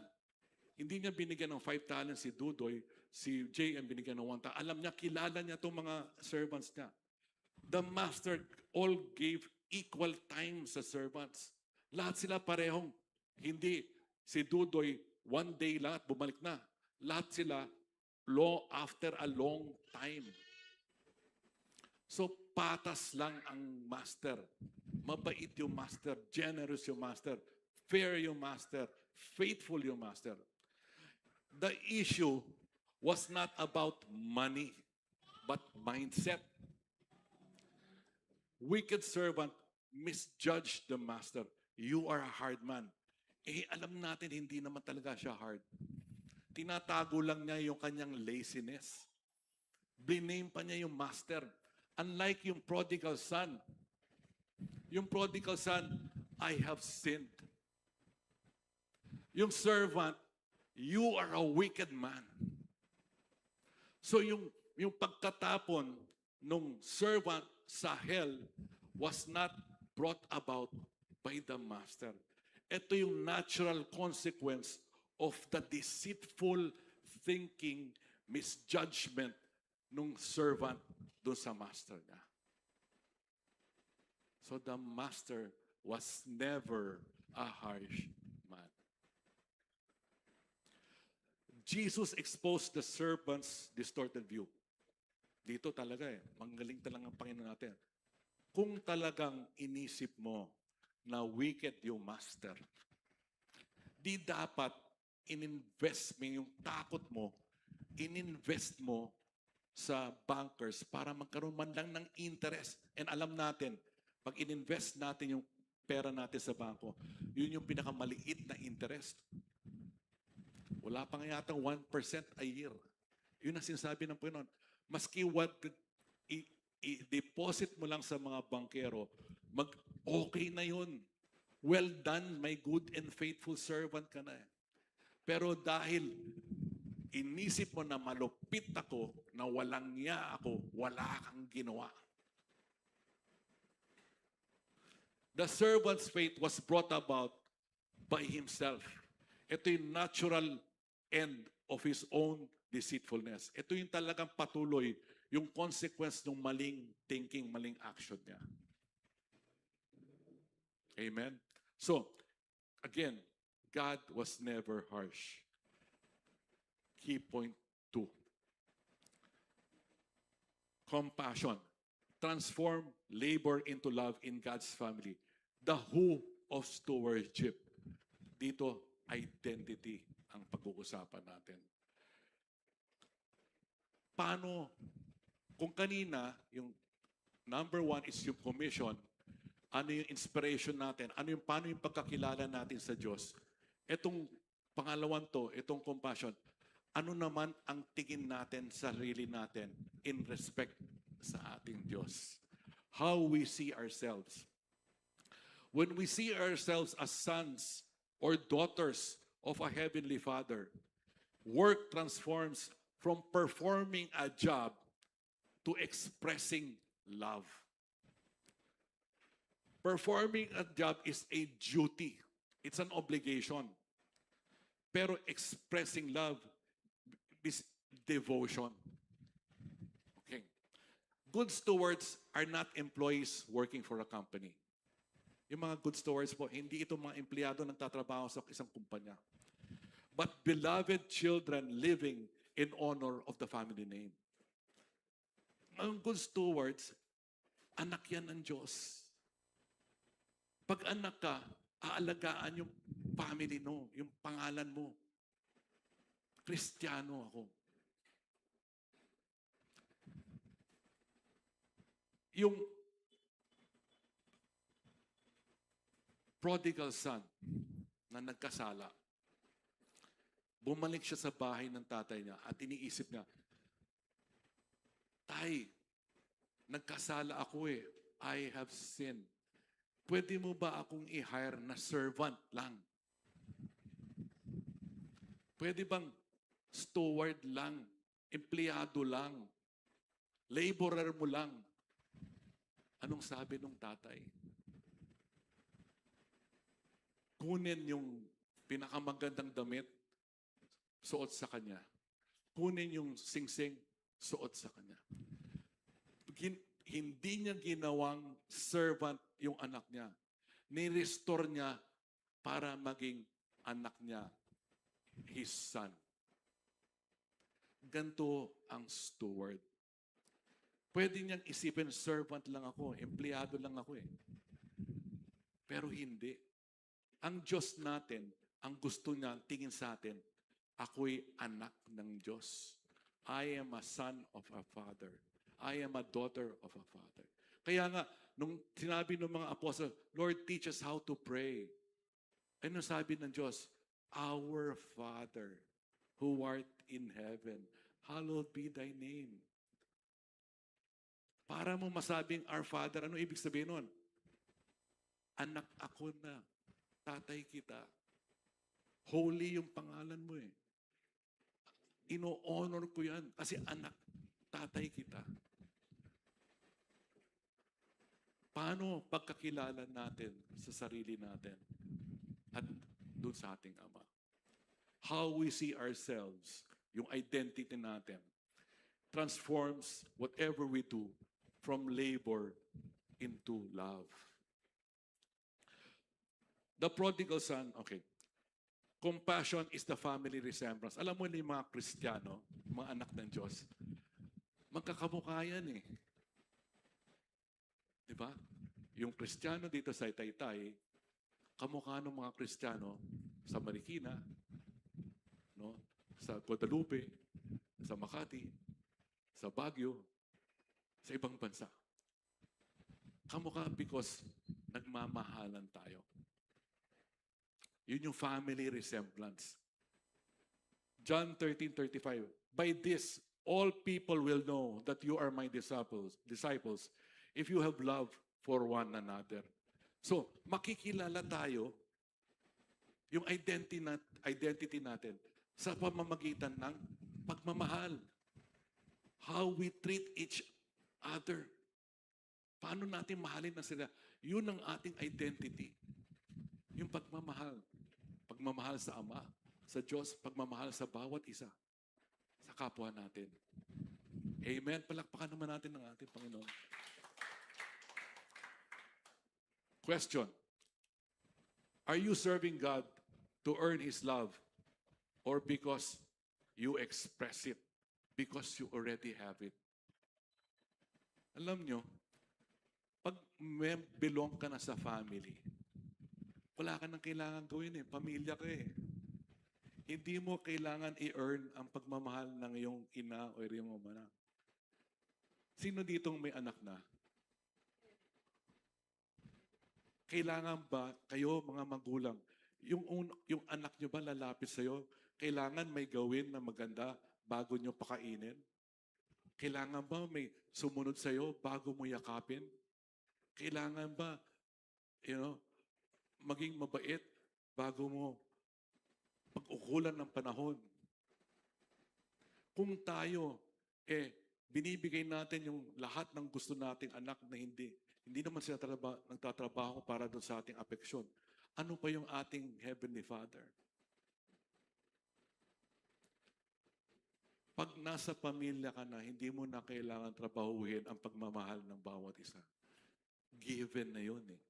Hindi niya binigyan ng 5 talents si Dudoy, si Jay ang binigyan ng 1 talent. Alam niya, kilala niya itong mga servants niya. The master all gave equal time sa servants. Lahat sila parehong. Hindi si Dudoy, 1 day lang at bumalik na. Lahat sila after a long time. So, patas lang ang master. Mabait yung master. Generous yung master. Fair yung master. Faithful yung master. The issue was not about money, but mindset. Wicked servant misjudged the master. You are a hard man. Alam natin, hindi naman talaga siya hard. Tinatago lang niya yung kanyang laziness. Blame pa niya yung master. Unlike yung prodigal son. Yung prodigal son, I have sinned. Yung servant, you are a wicked man. So yung pagkatapon nung servant sa hell was not brought about by the master. Ito yung natural consequence of the deceitful thinking, misjudgment nung servant doon sa master niya. So the master was never a harsh man. Jesus exposed the servant's distorted view. Dito talaga manggaling talaga ang Panginoon natin. Kung talagang inisip mo na wicked yung master, di dapat in-invest mo yung takot mo, in-invest mo sa bankers para magkaroon man lang ng interest. And alam natin, pag in-invest natin yung pera natin sa bangko, yun yung pinakamaliit na interest. Wala pa nga yata 1% a year. Yun ang sinasabi ng Panginoon. Maski i-deposit mo lang sa mga bankero, okay na yun. Well done, my good and faithful servant ka na. Pero dahil inisip mo na malupit ako, na walang niya ako, wala kang ginawa. The servant's faith was brought about by himself. Ito yung natural end of his own deceitfulness. Ito yung talagang patuloy, yung consequence ng maling thinking, maling action niya. Amen? So, again, God was never harsh. Key point 2. Compassion. Transform labor into love in God's family. The who of stewardship. Dito, identity ang pag-uusapan natin. Paano, kung kanina, yung number 1 is yung commission, ano yung inspiration natin, paano yung pagkakilala natin sa Diyos. Itong pangalawan to, itong compassion, ano naman ang tingin natin sa sarili natin in respect sa ating Diyos. How we see ourselves. When we see ourselves as sons or daughters of a Heavenly Father, work transforms from performing a job to expressing love. Performing a job is a duty. It's an obligation. Pero expressing love is devotion. Okay. Good stewards are not employees working for a company. Yung mga good stewards po, hindi ito mga empleyado nagtatrabaho sa isang kumpanya. But beloved children living in honor of the family name. Ang good stewards, anak yan ng Diyos. Pag anak ka, aalagaan yung family mo, yung pangalan mo. Kristiyano ako. Yung prodigal son na nagkasala, bumalik siya sa bahay ng tatay niya at iniisip niya, Tay, nagkasala ako eh. I have sinned. Pwede mo ba akong i-hire na servant lang? Pwede bang steward lang, empleyado lang, laborer mo lang? Anong sabi ng tatay? Kunin yung pinakamagandang damit, suot sa kanya. Kunin yung singsing, suot sa kanya. Hindi niya ginawang servant yung anak niya. Ni-restore niya para maging anak niya, his son. Ganito ang steward. Pwede niyang isipin, servant lang ako, empleyado lang ako eh. Pero hindi. Ang Diyos natin, ang gusto niya, tingin sa atin, ako'y anak ng Diyos. I am a son of a father. I am a daughter of a father. Kaya nga, nung sinabi ng mga apostle, Lord, teach us how to pray. Ano sabi ng Diyos? Our Father, who art in heaven, hallowed be thy name. Para mo masabing our Father, ano ibig sabihin nun? Anak ako na, tatay kita. Holy yung pangalan mo eh. Ino-honor ko yan kasi anak, tatay kita. Paano pagkakilala natin sa sarili natin at doon sa ating Ama? How we see ourselves, yung identity natin, transforms whatever we do from labor into love. The prodigal son, okay. Compassion is the family resemblance. Alam mo yung mga Kristiyano, mga anak ng Diyos, magkakamukha yan eh. Diba? Yung Kristiyano dito sa Taytay, kamukha ng mga Kristiyano sa Marikina, no? Sa Guadalupe, sa Makati, sa Baguio, sa ibang bansa. Kamukha because nagmamahalan tayo. Yun yung family resemblance. John 13:35. By this, all people will know that you are my disciples, if you have love for one another. So, makikilala tayo yung identity natin sa pamamagitan ng pagmamahal. How we treat each other. Paano natin mahalin na sila? Yun ang ating identity. Yung pagmamahal. Pagmamahal sa Ama, sa Diyos, pagmamahal sa bawat isa, sa kapwa natin. Amen. Palakpakan naman natin ng ating Panginoon. Question. Are you serving God to earn His love or because you express it? Because you already have it? Alam nyo, pag may belong ka na sa family, wala ka nang kailangan gawin eh. Pamilya ka eh. Hindi mo kailangan i-earn ang pagmamahal ng iyong ina o iyong mama. Sino ditong may anak na? Kailangan ba kayo, mga magulang, yung anak nyo ba lalapit sa'yo, kailangan may gawin na maganda bago nyo pakainin? Kailangan ba may sumunod sa'yo bago mo yakapin? Kailangan ba, maging mabait bago mo pag-ukulan ng panahon? Kung tayo, binibigay natin yung lahat ng gusto nating anak na hindi naman sila nagtatrabaho para doon sa ating apeksyon. Ano pa yung ating Heavenly Father? Pag nasa pamilya ka na, hindi mo na kailangan trabahuhin ang pagmamahal ng bawat isa. Given na yun eh.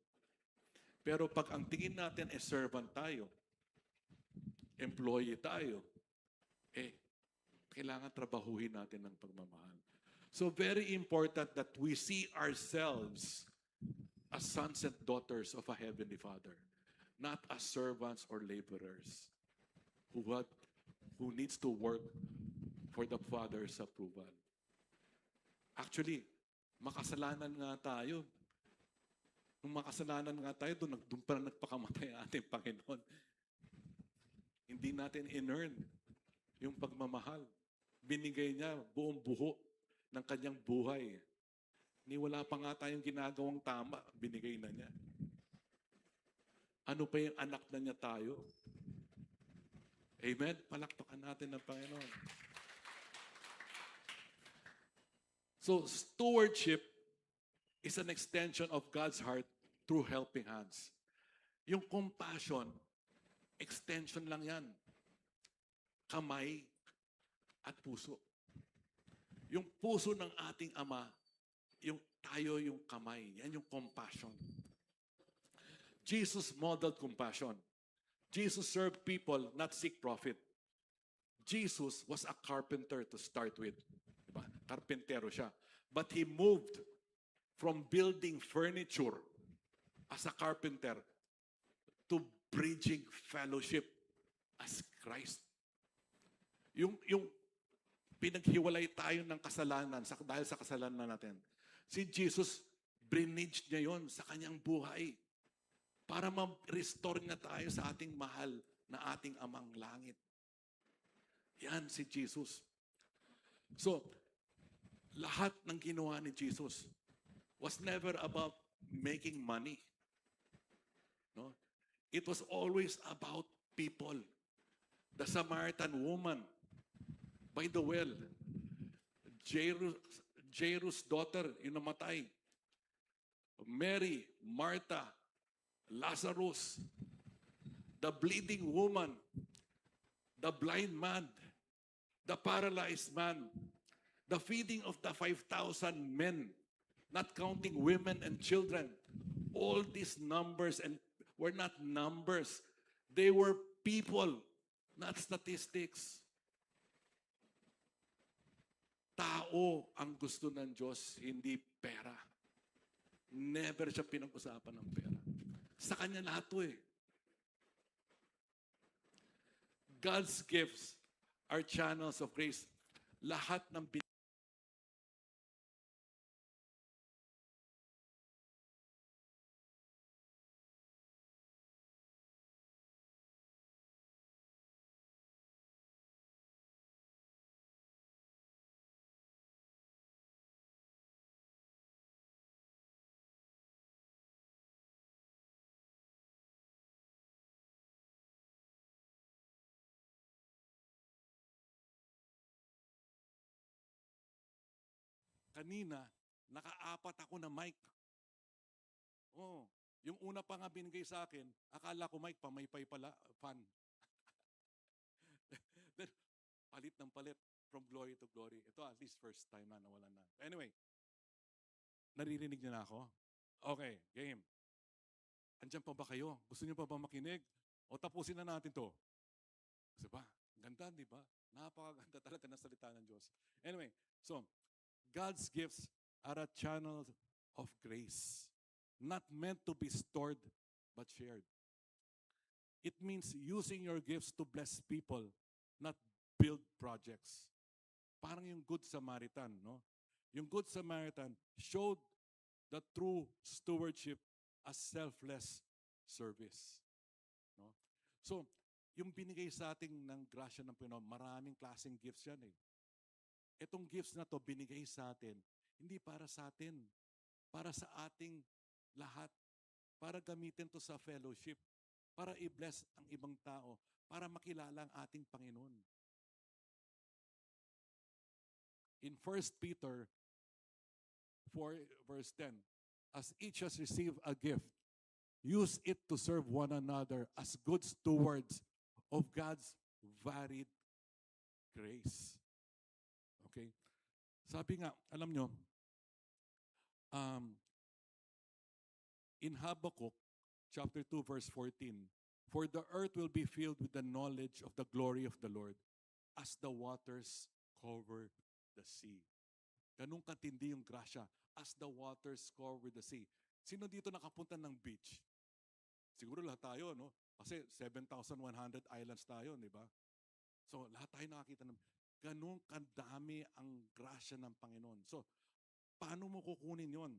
Pero pag ang tingin natin servant tayo, employee tayo, kailangan trabahuhin natin ng pagmamahal. So very important that we see ourselves as sons and daughters of a Heavenly Father, not as servants or laborers who needs to work for the Father's approval. Actually, makasalanan nga tayo. Nung makasalanan nga tayo, doon pa nagpakamatay ang ating Panginoon. Hindi natin in-earn yung pagmamahal. Binigay niya buong buho ng kanyang buhay. Ni wala pa nga tayong ginagawang tama, binigay na niya. Ano pa yung anak na niya tayo? Amen? Palakpakan natin ng Panginoon. So, stewardship is an extension of God's heart through helping hands. Yung compassion, extension lang yan. Kamay at puso. Yung puso ng ating Ama, tayo yung kamay. Yan yung compassion. Jesus modeled compassion. Jesus served people, not seek profit. Jesus was a carpenter to start with. Diba? Karpentero siya. But he moved from building furniture as a carpenter to bridging fellowship as Christ. Yung pinaghiwalay tayo ng kasalanan dahil sa kasalanan natin. Si Jesus, brinidge niya yon sa kanyang buhay para ma-restore niya tayo sa ating mahal na ating Amang Langit. Yan si Jesus. So, lahat ng ginawa ni Jesus was never about making money. No? It was always about people. The Samaritan woman by the well, Jairus' daughter, yung namatay. Mary, Martha, Lazarus, the bleeding woman, the blind man, the paralyzed man, the feeding of the 5,000 men, not counting women and children. All these numbers were not numbers. They were people, not statistics. Tao ang gusto ng Diyos, hindi pera. Never siya pinag-usapan ng pera. Sa Kanya lahat to eh. God's gifts are channels of grace. Lahat ng kanina, nakaapat ako na mic. Oh, yung una pa nga binigay sa akin, akala ko mic, pamaypay pala, fan. Then, palit ng palit, from glory to glory. Ito at least first time na nawalan na. Anyway, naririnig niyo na ako? Okay, game. Andiyan pa ba kayo? Gusto niyo pa ba makinig? O tapusin na natin to. Kasi ba? Ganda, di ba? Napakaganda talaga ng salita ng Diyos. Anyway, so, God's gifts are a channel of grace, not meant to be stored, but shared. It means using your gifts to bless people, not build projects. Parang yung Good Samaritan, no? Yung Good Samaritan showed the true stewardship as selfless service. No? So, yung binigay sa ating ng grasya ng Panginoon, maraming klaseng gifts yan eh. Itong gifts na to binigay sa atin, hindi para sa atin, para sa ating lahat, para gamitin to sa fellowship, para i-bless ang ibang tao, para makilala ang ating Panginoon. In 1 Peter 4 verse 10, as each has received a gift, use it to serve one another as good stewards of God's varied grace. Okay? Sabi nga, alam nyo, in Habakkuk chapter 2 verse 14, for the earth will be filled with the knowledge of the glory of the Lord as the waters cover the sea. Ganun katindi yung grasya, as the waters cover the sea. Sino dito nakapunta ng beach? Siguro lahat tayo, no? Kasi 7,100 islands tayo, di ba? So, lahat tayo nakakita ng ganun kadami ang grasya ng Panginoon. So, paano mo kukunin yon?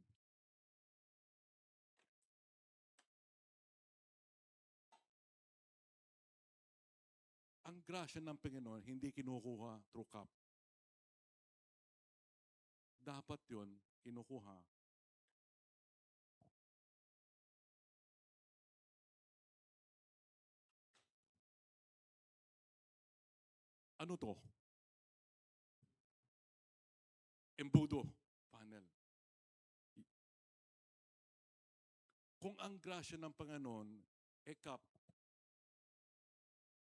Ang grasya ng Panginoon, hindi kinukuha through cup. Dapat yon kinukuha ano to? Embudo panel. Kung ang grasya ng Panginoon cup,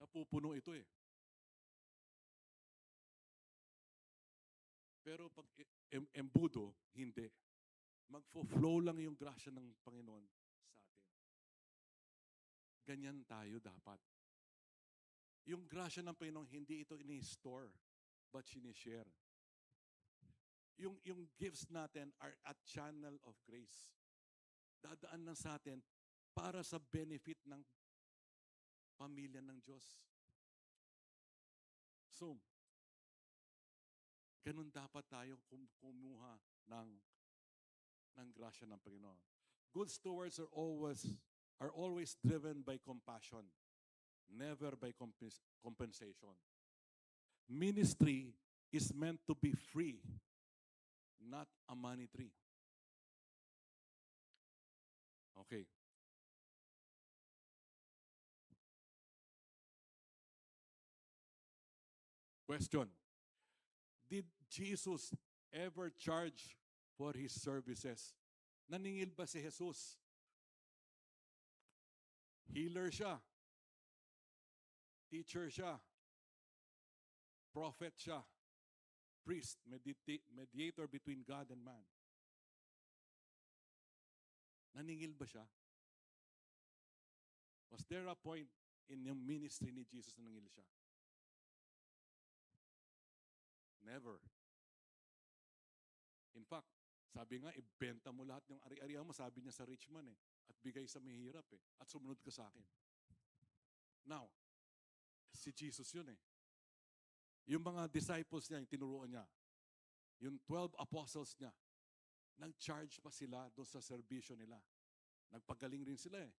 napupuno ito eh. Pero pag embudo, hindi. Magfo-flow lang yung grasya ng Panginoon sa atin. Ganyan tayo dapat. Yung grasya ng Panginoon, hindi ito ini-store, but sinishare. Yung gifts natin are a channel of grace. Dadaan lang sa atin para sa benefit ng pamilya ng Diyos. So, ganun dapat tayo kumuha ng grasya ng Panginoon. Good stewards are always driven by compassion, never by compensation. Ministry is meant to be free, not a money tree. Okay. Question. Did Jesus ever charge for his services? Naningil ba si Jesus? Healer siya. Teacher siya. Prophet siya. Priest, mediator between God and man. Naningil ba siya? Was there a point in yung ministry ni Jesus na nangil siya? Never. In fact, sabi nga, ibenta mo lahat ng ari-arihan mo, sabi niya sa rich man at bigay sa mahirap at sumunod ka sa akin. Now, Si Jesus yun eh. Yung mga disciples niya, yung tinuruan niya, yung 12 apostles niya, nag-charge pa sila doon sa serbisyo nila. Nagpagaling rin sila eh.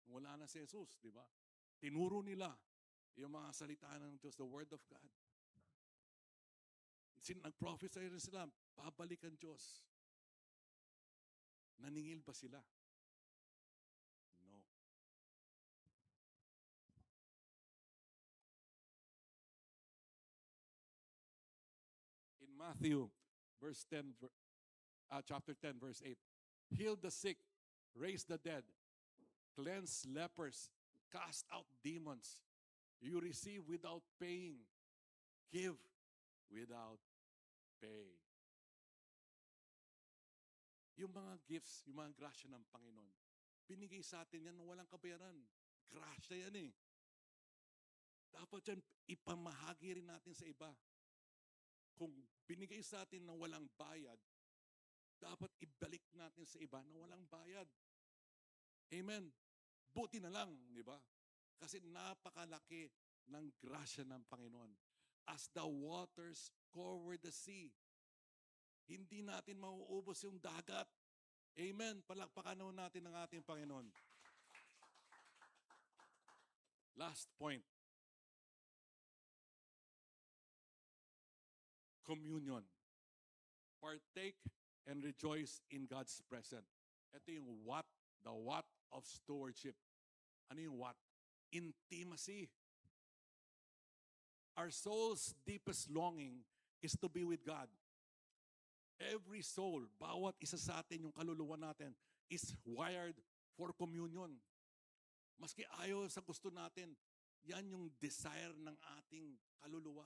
Wala na si Jesus, di ba? Tinuro nila yung mga salita ng Diyos, the Word of God. Nag-prophesy rin sila, babalik ang Diyos. Naningil ba sila? No. In Matthew chapter 10, verse 8, heal the sick, raise the dead, cleanse lepers, cast out demons. You receive without paying, give without pay. Yung mga gifts, yung mga grasya ng Panginoon, binigay sa atin yan na walang kabayaran. Grasya yan eh. Dapat yan ipamahagi rin natin sa iba. Kung binigay sa atin na walang bayad, dapat ibalik natin sa iba na walang bayad. Amen. Buti na lang, di ba? Kasi napakalaki ng grasya ng Panginoon. As the waters cover the sea, hindi natin mauubos yung dagat. Amen. Palakpakan natin ang ating Panginoon. Last point. Communion. Partake and rejoice in God's presence. Ito yung what, the what of stewardship. Ano yung what? Intimacy. Our soul's deepest longing is to be with God. Every soul, bawat isa sa atin, yung kaluluwa natin, is wired for communion. Maski ayaw sa gusto natin, yan yung desire ng ating kaluluwa.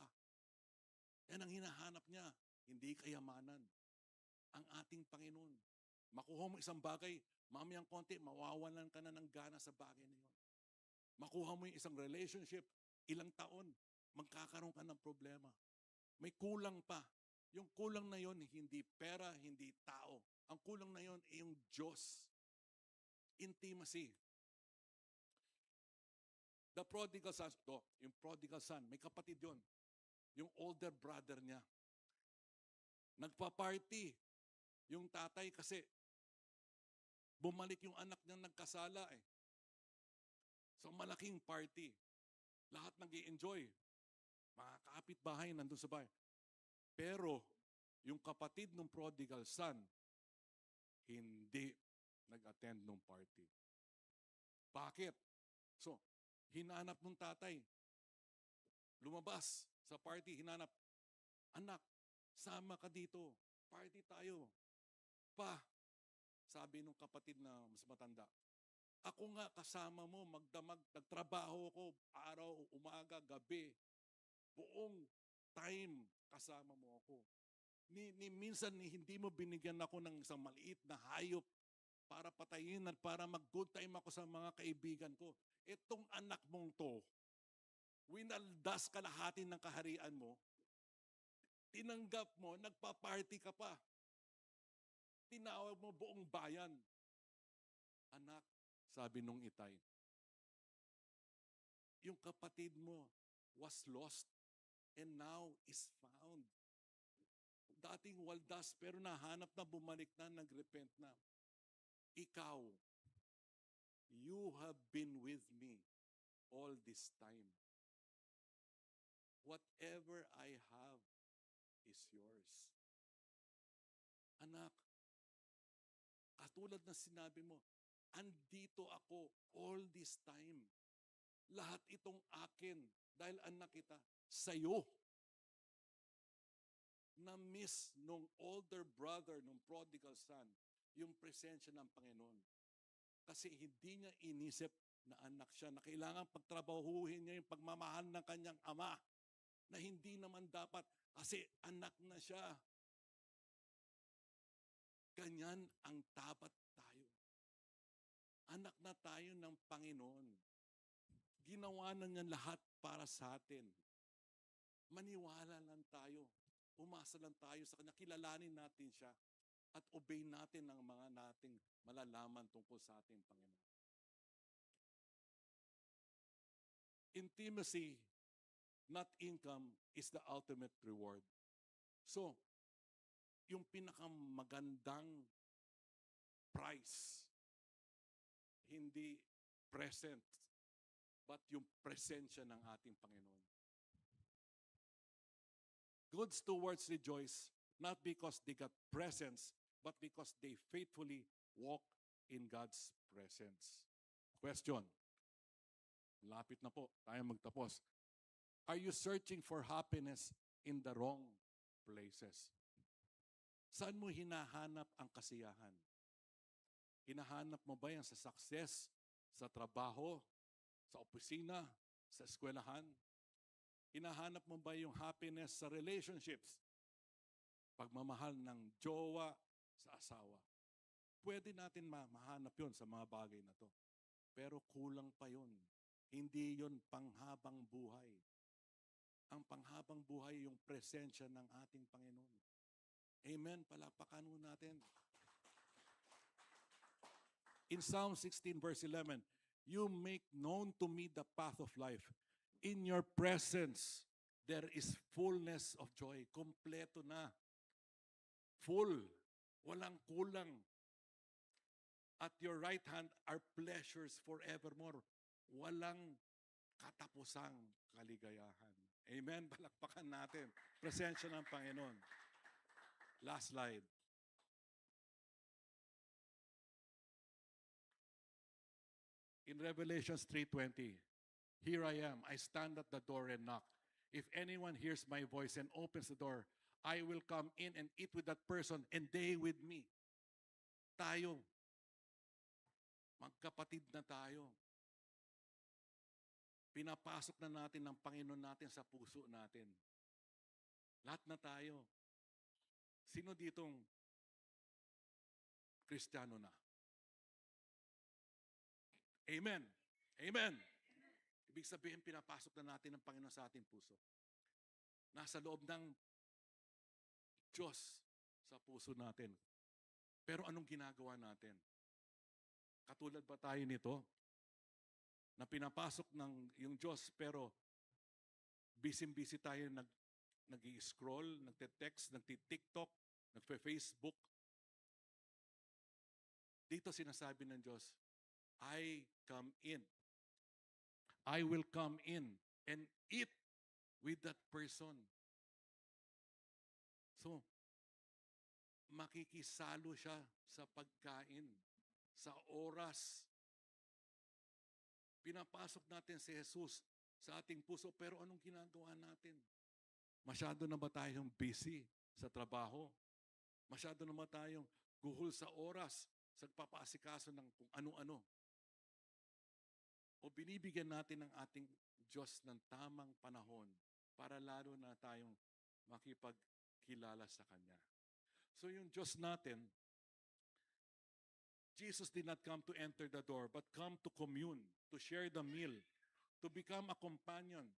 Yan ang hinahanap niya, hindi kayamanan. Ang ating Panginoon. Makuha mo isang bagay, mamayang konti, mawawalan ka na ng gana sa bagay na yun. Makuha mo yung isang relationship, ilang taon, magkakaroon ka ng problema. May kulang pa. Yung kulang na yon hindi pera, hindi tao. Ang kulang na yon ay yung Diyos. Intimacy. The prodigal son, yung prodigal son, may kapatid yon. Yung older brother niya. Nagpa-party. Yung tatay kasi bumalik yung anak niya nagkasala eh. So malaking party. Lahat nag-i-enjoy. Mga kapitbahay nandun sa bahay. Pero yung kapatid ng prodigal son, hindi nag-attend ng party. Bakit? So, hinanap ng tatay. Lumabas sa party, hinanap. Anak, sama ka dito. Party tayo. Pa, sabi nung kapatid na mas matanda, ako nga kasama mo, magdamag, nagtrabaho ko, araw, umaga, gabi. Buong time kasama mo ako. Minsan hindi mo binigyan ako ng isang maliit na hayop para patayin at para mag-good time ako sa mga kaibigan ko. Itong anak mong to, winaldas kalahati ng kaharian mo, tinanggap mo, nagpa-party ka pa. Tinawag mo buong bayan. Anak, sabi nung itay, yung kapatid mo was lost and now is found. Dating waldas pero nahanap na, bumalik na, nagrepent na. Ikaw, you have been with me all this time. Whatever I have is yours. Anak, katulad na sinabi mo, andito ako all this time. Lahat itong akin dahil anak kita sa'yo. Na-miss nung older brother, nung prodigal son, yung presensya ng Panginoon. Kasi hindi niya inisip na anak siya, na kailangan pagtrabahuhin niya yung pagmamahal ng kanyang ama, na hindi naman dapat kasi anak na siya. Ganyan ang dapat tayo. Anak na tayo ng Panginoon. Ginawa na niya lahat para sa atin. Maniwala lang tayo. Umasa lang tayo sa Kanya. Kilalanin natin siya. At obey natin ang mga nating malalaman tungkol sa ating Panginoon. intimacy, not income, is the ultimate reward. So, yung pinakamagandang price, hindi present, but yung presensya ng ating Panginoon. Good stewards rejoice, not because they got presents, but because they faithfully walk in God's presence. Question. Lapit na po, tayo magtapos. Are you searching for happiness in the wrong places? Saan mo hinahanap ang kasiyahan? Hinahanap mo ba yan sa success, sa trabaho, sa opisina, sa eskwelahan? Hinahanap mo ba yung happiness sa relationships? Pagmamahal ng jowa sa asawa. Pwede natin mahanap yun sa mga bagay na to. Pero kulang pa yun. Hindi yun panghabang buhay. Ang panghabang buhay yung presensya ng ating Panginoon. Amen. Palakpakan mo natin. In Psalm 16 verse 11, you make known to me the path of life. In your presence, there is fullness of joy. Kompleto na. Full. Walang kulang. At your right hand are pleasures forevermore. Walang katapusang kaligayahan. Amen? Palakpakan natin. Presensya ng Panginoon. Last slide. In Revelations 3:20, here I am, I stand at the door and knock. If anyone hears my voice and opens the door, I will come in and eat with that person and they with me. Tayo. Magkapatid na tayo. Pinapasok na natin ng Panginoon natin sa puso natin. Lahat na tayo. Sino ditong Kristiyano na? Amen. Amen. Ibig sabihin, pinapasok na natin ng Panginoon sa ating puso. Nasa loob ng Diyos sa puso natin. Pero anong ginagawa natin? Katulad ba tayo nito? Na pinapasok ng yung Diyos pero busy-busy tayo nag-i-scroll, nagte-text, nagti-TikTok, nagpe-Facebook. Dito sinasabi ng Diyos, I come in. I will come in and eat with that person. So, makikisalo siya sa pagkain, sa oras. Pinapasok natin si Jesus sa ating puso, pero anong ginagawa natin? Masyado na ba tayong busy sa trabaho? Masyado na ba tayong guhol sa oras, sa pagpapasikaso ng kung ano-ano? O binibigyan natin ng ating Diyos ng tamang panahon para lalo na tayong makipagkilala sa Kanya. So yung Diyos natin, Jesus did not come to enter the door, but come to commune, to share the meal, to become a companion,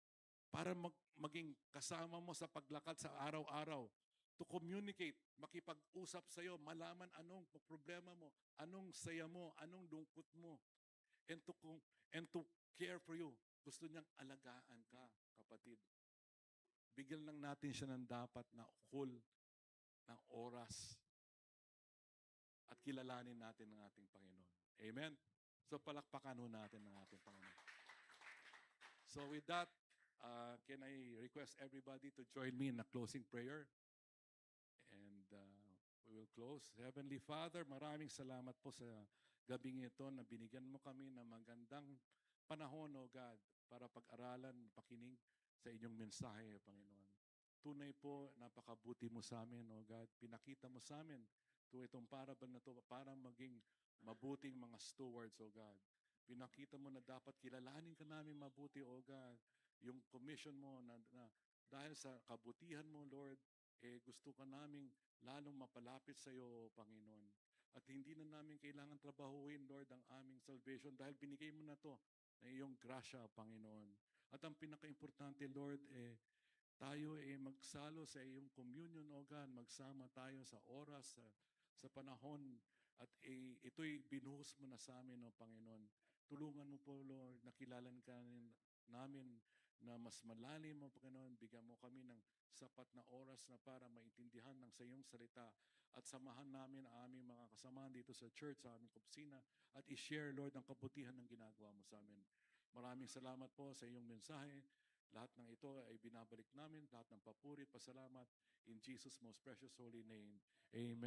para maging kasama mo sa paglakad sa araw-araw, to communicate, makipag-usap sa iyo, malaman anong problema mo, anong saya mo, anong lungkot mo, and to care for you. Gusto niyang alagaan ka, kapatid. Bigyan lang natin siya ng dapat na ukol ng oras at kilalanin natin ang ating Panginoon. Amen? So palakpakan ho natin ang ating Panginoon. So with that, can I request everybody to join me in a closing prayer? And we will close. Heavenly Father, maraming salamat po sa gabing ito na binigyan mo kami ng magandang panahon, O God, para pag-aralan, pakinig sa inyong mensahe, Panginoon. Tunay po, napakabuti mo sa amin, O God. Pinakita mo sa amin itong parable na ito para maging mabuting mga stewards, O God. Pinakita mo na dapat kilalanin ka namin mabuti, O God. Yung commission mo na dahil sa kabutihan mo, Lord, gusto ka naming lalong mapalapit sa iyo, Panginoon. At hindi na namin kailangan trabahuin, Lord, ang aming salvation dahil binigay mo na to na iyong grasya, Panginoon. At ang pinaka-importante, Lord, tayo magsalo sa iyong communion, O God. Magsama tayo sa oras, sa panahon. At ito'y binuhos mo na sa amin, O Panginoon. Tulungan mo po, Lord, nakilalan ka namin na mas malalim mo, Panginoon. Bigyan mo kami ng sapat na oras na para maintindihan ng sa iyong salita at samahan namin ang aming mga kasamahan dito sa church, sa aming opisina at i-share, Lord, ang kabutihan ng ginagawa mo sa amin. Maraming salamat po sa iyong mensahe. Lahat ng ito ay binabalik namin, lahat ng papuri, pasalamat, in Jesus' most precious holy name. Amen.